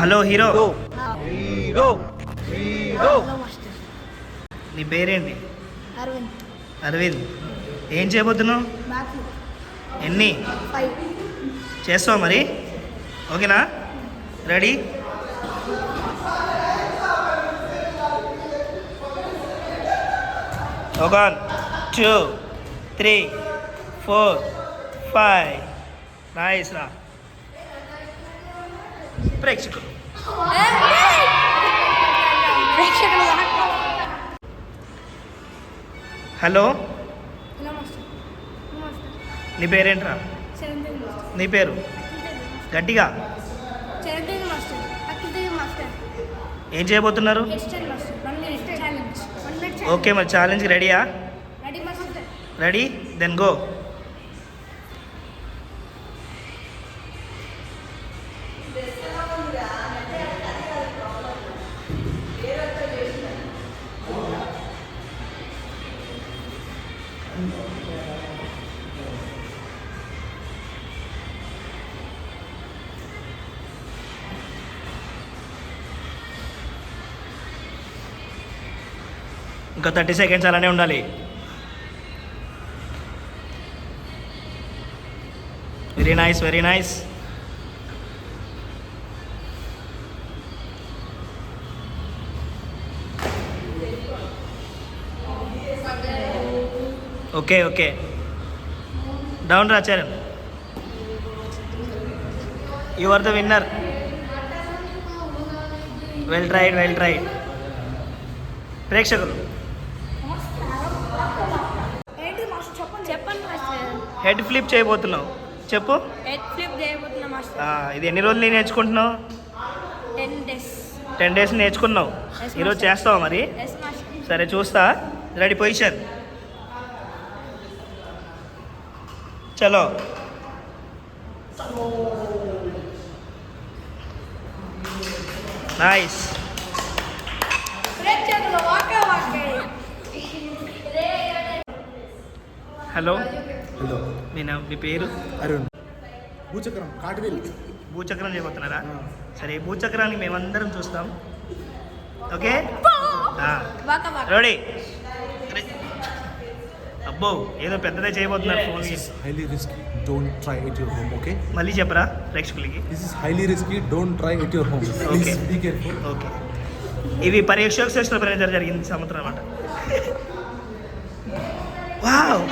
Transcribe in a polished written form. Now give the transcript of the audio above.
Hello hero. Hero hero. నీ పేరేంటి? అరవింద్. అరవింద్, ఏం చేయబోతున్నావు? ఎన్ని 5 చేస్తావు మరి? ఓకేనా? రెడీ? ఒక 2 3 4 5. నైస్ రా. ప్రేక్షకులు హలో, నీ పేరేంట్రా? నీ పేరు గట్టిగా. ఏం చేయబోతున్నారు? ఓకే, మరి ఛాలెంజ్కి రెడీయా? Ready, then go. ఇంకా 30 సెకండ్స్ అలానే ఉండాలి. Very nice, very nice. Okay okay, down రా Charan. You are the winner. Well tried, well tried. ప్రేక్షకులు హెడ్ ఫ్లిప్ చేయబోతున్నావు, చెప్పు. హెడ్ ఫ్లిప్ చేయబోతున్నా మాస్టర్. ఇది ఎన్ని రోజులు నేర్చుకుంటున్నావు? 10 డేస్ నేర్చుకున్నావు. ఈరోజు చేస్తావా మరి? సరే చూస్తా. రెడీ, పొజిషన్, చలో. నైస్. హలో హలో, మీ పేరు? అరుణ్. భూచక్రం, కాటువేలు. భూచక్రం చేయబోతున్నారా? సరే, ఈ భూచక్రాన్ని మేమందరం చూస్తాం. Okay, ready? అబ్బో, ఏదో పెద్దదే చేయబోతున్నారు. Phone highly risky, don't try at your home. Okay, మళ్ళీ చెప్పరా ప్రేక్షకులకి? This is highly risky, don't try at your home. Okay, be careful. Okay. ఇవి పరీక్ష జరిగింది సంవత్సరం అన్నమాట. వావ్.